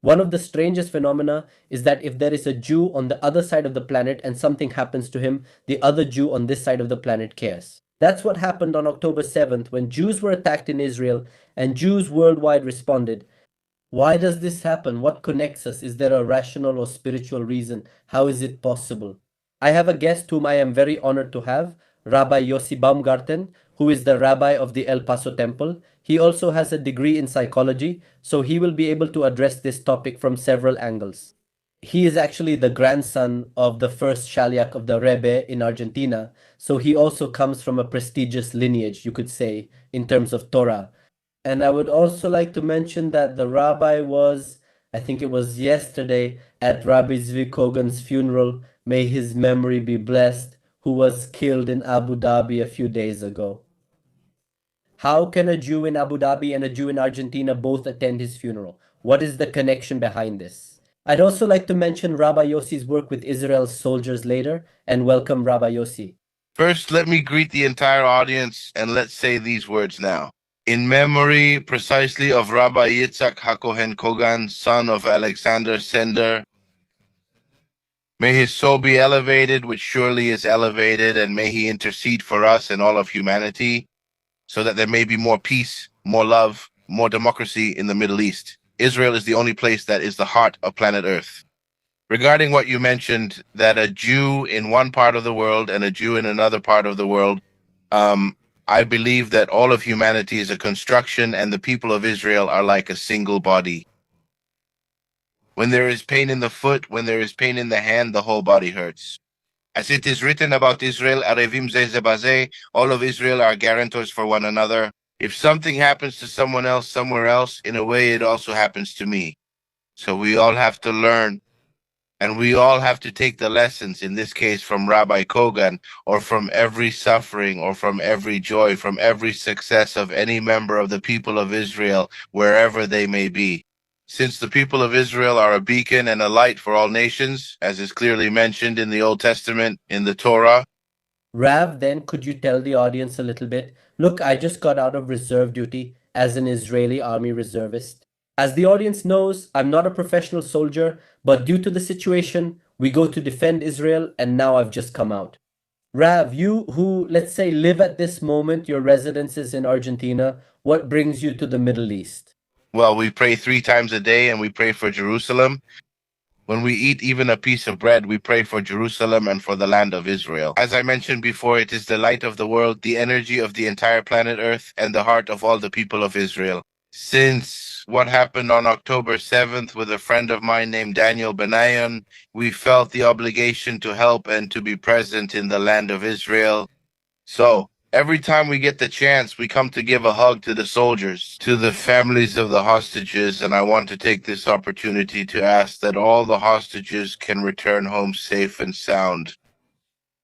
One of the strangest phenomena is that if there is a Jew on the other side of the planet and something happens to him, the other Jew on this side of the planet cares. That's what happened on October 7th when Jews were attacked in Israel and Jews worldwide responded. Why does this happen? What connects us? Is there a rational or spiritual reason? How is it possible? I have a guest whom I am very honored to have, Rabbi Yosi Baumgarten, who is the rabbi of the El Paso Temple. He also has a degree in psychology, so he will be able to address this topic from several angles. He is actually the grandson of the first Shaliach of the Rebbe in Argentina, so he also comes from a prestigious lineage, you could say, in terms of Torah. And I would also like to mention that the rabbi was, I think it was yesterday, at Rabbi Zvi Kogan's funeral. May his memory be blessed, who was killed in Abu Dhabi a few days ago. How can a Jew in Abu Dhabi and a Jew in Argentina both attend his funeral? What is the connection behind this? I'd also like to mention Rabbi Yossi's work with Israel's soldiers later, and welcome Rabbi Yossi. First, let me greet the entire audience and let's say these words now. In memory precisely of Rabbi Yitzhak HaKohen Kogan, son of Alexander Sender, may his soul be elevated, which surely is elevated, and may he intercede for us and all of humanity so that there may be more peace, more love, more democracy in the Middle East. Israel is the only place that is the heart of planet Earth. Regarding what you mentioned, that a Jew in one part of the world and a Jew in another part of the world, I believe that all of humanity is a construction and the people of Israel are like a single body. When there is pain in the foot, when there is pain in the hand, the whole body hurts. As it is written about Israel, Arevim ze ze bazeh, all of Israel are guarantors for one another. If something happens to someone else somewhere else, in a way it also happens to me. So we all have to learn. And we all have to take the lessons, in this case from Rabbi Kogan, or from every suffering, or from every joy, from every success of any member of the people of Israel, wherever they may be. Since the people of Israel are a beacon and a light for all nations, as is clearly mentioned in the Old Testament, in the Torah. Rav, then could you tell the audience a little bit? Look, I just got out of reserve duty as an Israeli army reservist. As the audience knows, I'm not a professional soldier, but due to the situation, we go to defend Israel, and now I've just come out. Rav, you who, let's say, live at this moment, your residence is in Argentina, what brings you to the Middle East? Well, we pray 3 times a day and we pray for Jerusalem. When we eat even a piece of bread, we pray for Jerusalem and for the land of Israel. As I mentioned before, it is the light of the world, the energy of the entire planet Earth, and the heart of all the people of Israel. Since what happened on October 7th with a friend of mine named Daniel Benayan, we felt the obligation to help and to be present in the land of Israel. So, every time we get the chance, we come to give a hug to the soldiers, to the families of the hostages, and I want to take this opportunity to ask that all the hostages can return home safe and sound.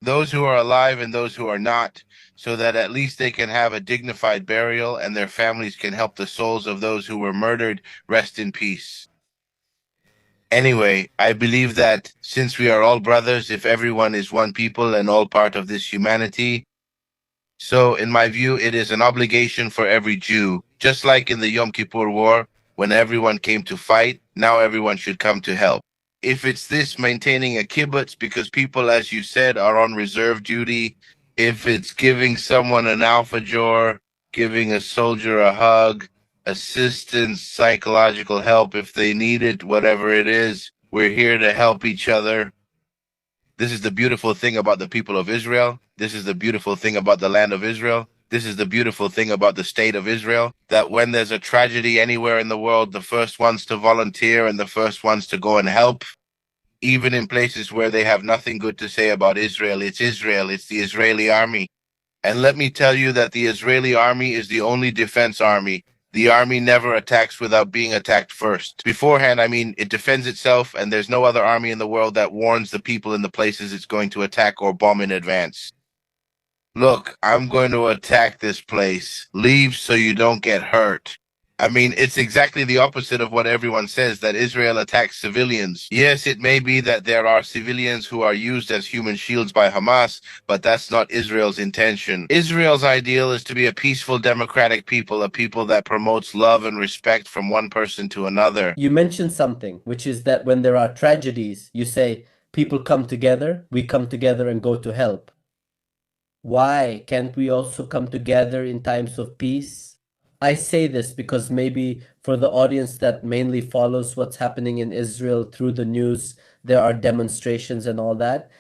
Those who are alive and those who are not, so that at least they can have a dignified burial and their families can help the souls of those who were murdered rest in peace. Anyway, I believe that since we are all brothers, if everyone is one people and all part of this humanity, so, in my view, it is an obligation for every Jew, just like in the Yom Kippur War, when everyone came to fight, now everyone should come to help. If it's this maintaining a kibbutz because people, as you said, are on reserve duty, if it's giving someone an alfajor, giving a soldier a hug, assistance, psychological help if they need it, whatever it is, we're here to help each other. This is the beautiful thing about the people of Israel. This is the beautiful thing about the land of Israel. This is the beautiful thing about the state of Israel, that when there's a tragedy anywhere in the world, the first ones to volunteer and the first ones to go and help, even in places where they have nothing good to say about Israel, it's the Israeli army. And let me tell you that the Israeli army is the only defense army. The army never attacks without being attacked first. Beforehand, I mean, it defends itself, and there's no other army in the world that warns the people in the places it's going to attack or bomb in advance. Look, I'm going to attack this place. Leave so you don't get hurt. I mean, it's exactly the opposite of what everyone says, that Israel attacks civilians. Yes, it may be that there are civilians who are used as human shields by Hamas, but that's not Israel's intention. Israel's ideal is to be a peaceful, democratic people, a people that promotes love and respect from one person to another. You mentioned something, which is that when there are tragedies, you say, people come together, we come together and go to help. Why can't we also come together in times of peace? I say this because maybe for the audience that mainly follows what's happening in Israel through the news, there are demonstrations and all that.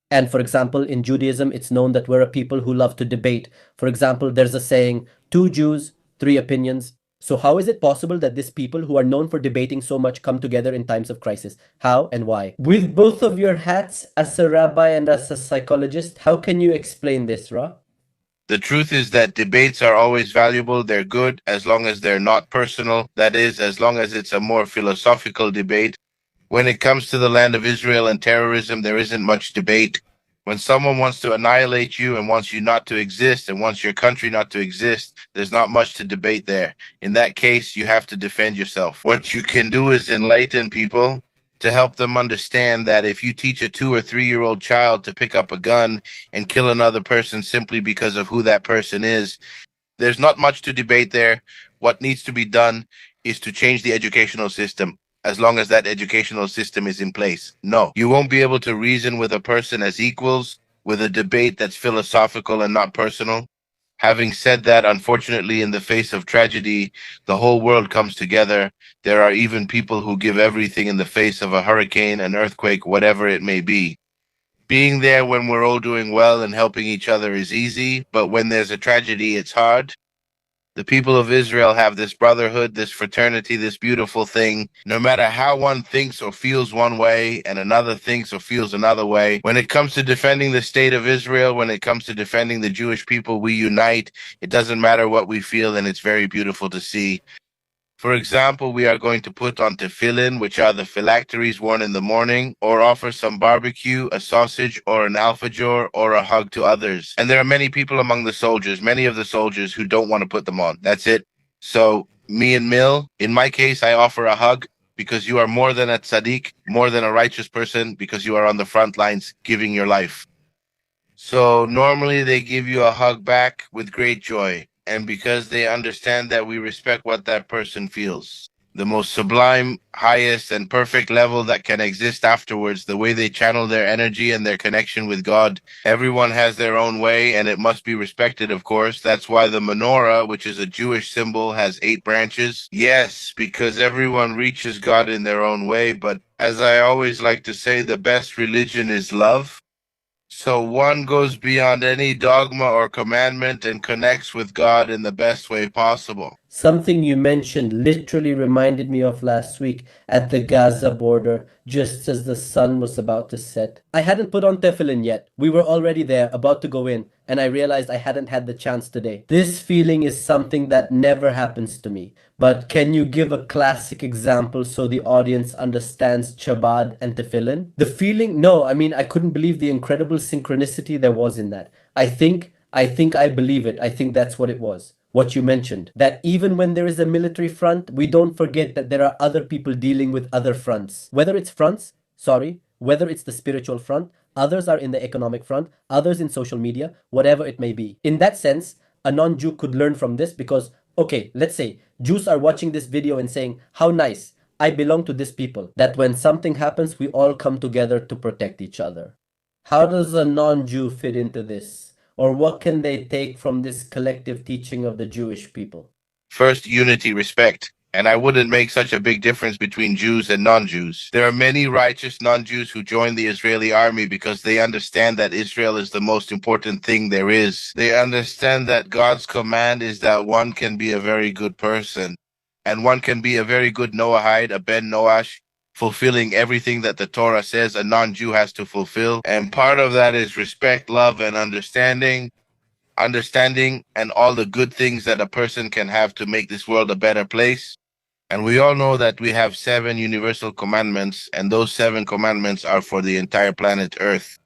And for example, in Judaism, it's known that we're a people who love to debate. For example, there's a saying, two Jews, three opinions. So, how is it possible that these people who are known for debating so much come together in times of crisis? How and why? With both of your hats as a rabbi and as a psychologist, how can you explain this, Ra? The truth is that debates are always valuable. They're good as long as they're not personal. That is, as long as it's a more philosophical debate. When it comes to the land of Israel and terrorism, there isn't much debate. When someone wants to annihilate you and wants you not to exist and wants your country not to exist, there's not much to debate there. In that case, you have to defend yourself. What you can do is enlighten people to help them understand that if you teach a 2 or 3 year old child to pick up a gun and kill another person simply because of who that person is, there's not much to debate there. What needs to be done is to change the educational system as long as that educational system is in place. No, you won't be able to reason with a person as equals with a debate that's philosophical and not personal. Having said that, unfortunately, in the face of tragedy, the whole world comes together. There are even people who give everything in the face of a hurricane, an earthquake, whatever it may be. Being there when we're all doing well and helping each other is easy, but when there's a tragedy, it's hard. The people of Israel have this brotherhood, this fraternity, this beautiful thing. No matter how one thinks or feels one way and another thinks or feels another way, when it comes to defending the state of Israel, when it comes to defending the Jewish people, we unite. It doesn't matter what we feel, and it's very beautiful to see. For example, we are going to put on tefillin, which are the phylacteries worn in the morning, or offer some barbecue, a sausage, or an alfajor, or a hug to others. And there are many people among the soldiers, many of the soldiers who don't want to put them on. That's it. So, me and Mil, in my case, I offer a hug because you are more than a tzaddik, more than a righteous person, because you are on the front lines giving your life. So normally they give you a hug back with great joy, and because they understand that we respect what that person feels. The most sublime, highest, and perfect level that can exist afterwards, the way they channel their energy and their connection with God. Everyone has their own way, and it must be respected, of course. That's why the menorah, which is a Jewish symbol, has 8 branches. Yes, because everyone reaches God in their own way, but as I always like to say, the best religion is love. So one goes beyond any dogma or commandment and connects with God in the best way possible. Something you mentioned literally reminded me of last week at the Gaza border, just as the sun was about to set. I hadn't put on tefillin yet. We were already there, about to go in, and I realized I hadn't had the chance today. This feeling is something that never happens to me. But can you give a classic example so the audience understands Chabad and tefillin? The feeling? No, I mean, I couldn't believe the incredible synchronicity there was in that. I think I believe it. I think that's what it was. What you mentioned, that even when there is a military front, we don't forget that there are other people dealing with other fronts. Whether it's the spiritual front, others are in the economic front, others in social media, whatever it may be. In that sense, a non Jew could learn from this because, okay, let's say Jews are watching this video and saying, how nice, I belong to this people. That when something happens, we all come together to protect each other. How does a non Jew fit into this? Or what can they take from this collective teaching of the Jewish people? First, unity, respect. And I wouldn't make such a big difference between Jews and non-Jews. There are many righteous non-Jews who join the Israeli army because they understand that Israel is the most important thing there is. They understand that God's command is that one can be a very good person and one can be a very good Noahide, a Ben Noash, fulfilling everything that the Torah says a non-Jew has to fulfill. And part of that is respect, love, and understanding and all the good things that a person can have to make this world a better place. And we all know that we have 7 universal commandments, and those 7 commandments are for the entire planet Earth.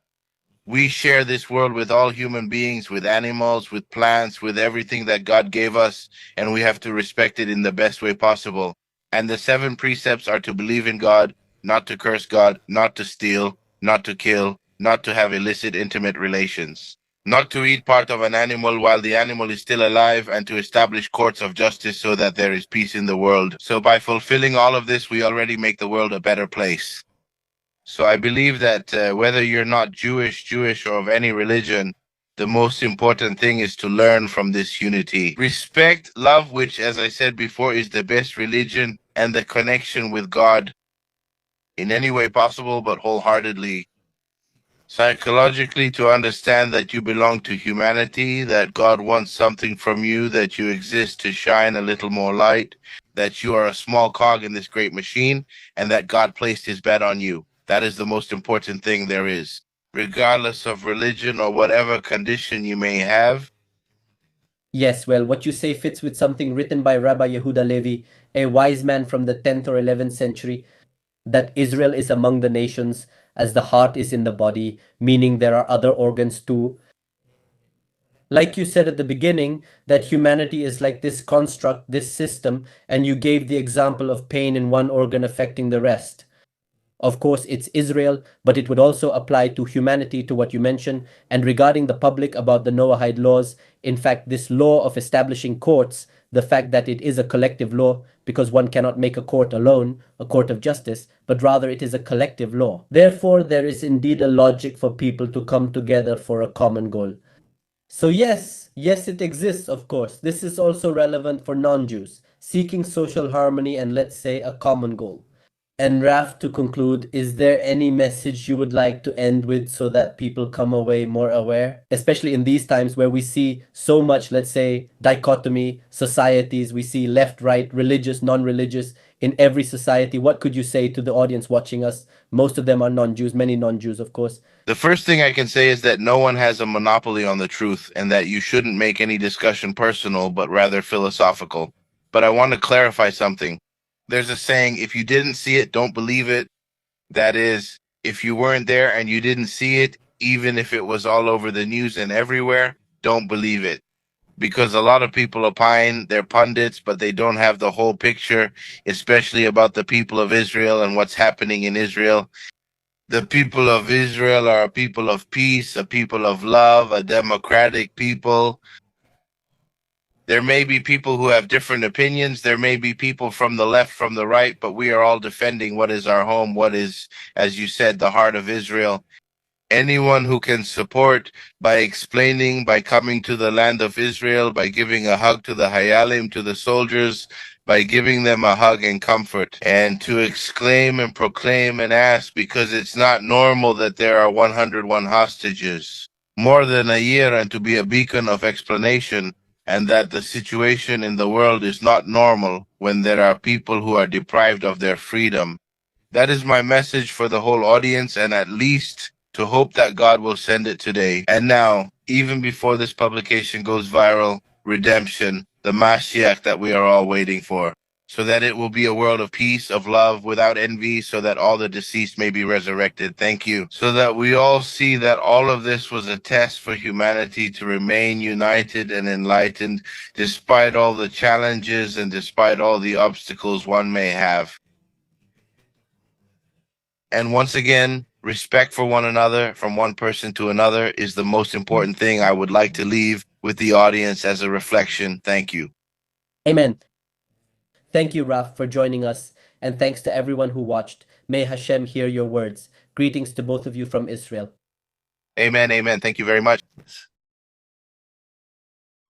We share this world with all human beings, with animals, with plants, with everything that God gave us, and we have to respect it in the best way possible. And the seven precepts are to believe in God, not to curse God, not to steal, not to kill, not to have illicit intimate relations, not to eat part of an animal while the animal is still alive, and to establish courts of justice so that there is peace in the world. So by fulfilling all of this, we already make the world a better place. So I believe that whether you're not Jewish, or of any religion, the most important thing is to learn from this unity. Respect, love, which, as I said before, is the best religion, and the connection with God in any way possible, but wholeheartedly. Psychologically, to understand that you belong to humanity, that God wants something from you, that you exist to shine a little more light, that you are a small cog in this great machine, and that God placed his bet on you. That is the most important thing there is. Regardless of religion or whatever condition you may have, Yes, well, what you say fits with something written by Rabbi Yehuda Levi, a wise man from the 10th or 11th century, that Israel is among the nations as the heart is in the body, meaning there are other organs too. Like you said at the beginning, that humanity is like this construct, this system, and you gave the example of pain in one organ affecting the rest. Of course, it's Israel, but it would also apply to humanity, to what you mentioned. And regarding the public about the Noahide laws, in fact, this law of establishing courts, the fact that it is a collective law, because one cannot make a court alone, a court of justice, but rather it is a collective law. Therefore, there is indeed a logic for people to come together for a common goal. So, yes, it exists, of course. This is also relevant for non Jews, seeking social harmony and, let's say, a common goal. And Raf, to conclude, is there any message you would like to end with so that people come away more aware? Especially in these times where we see so much, let's say, dichotomy, societies, we see left, right, religious, non religious in every society. What could you say to the audience watching us? Most of them are non Jews, many non Jews, of course. the first thing I can say is that no one has a monopoly on the truth, and that you shouldn't make any discussion personal, but rather philosophical. But I want to clarify something. There's a saying, if you didn't see it, don't believe it. That is, if you weren't there and you didn't see it, even if it was all over the news and everywhere, don't believe it. Because a lot of people opine, they're pundits, but they don't have the whole picture, especially about the people of Israel and what's happening in Israel. The people of Israel are a people of peace, a people of love, a democratic people. There may be people who have different opinions. There may be people from the left, from the right, but we are all defending what is our home, what is, as you said, the heart of Israel. Anyone who can support by explaining, by coming to the land of Israel, by giving a hug to the Hayalim, to the soldiers, by giving them a hug and comfort, and to exclaim and proclaim and ask, because it's not normal that there are 101 hostages, more than a year, and to be a beacon of explanation, and that the situation in the world is not normal when there are people who are deprived of their freedom. That is my message for the whole audience, and at least to hope that God will send it today. And now, even before this publication goes viral, redemption, the Mashiach that we are all waiting for, so that it will be a world of peace, of love, without envy, so that all the deceased may be resurrected. Thank you. So that we all see that all of this was a test for humanity to remain united and enlightened, despite all the challenges and despite all the obstacles one may have. And once again, respect for one another from one person to another is the most important thing I would like to leave with the audience as a reflection. Thank you. Amen. Thank you, Raf, for joining us, and thanks to everyone who watched. May Hashem hear your words. Greetings to both of you from Israel. Amen. Amen. Thank you very much.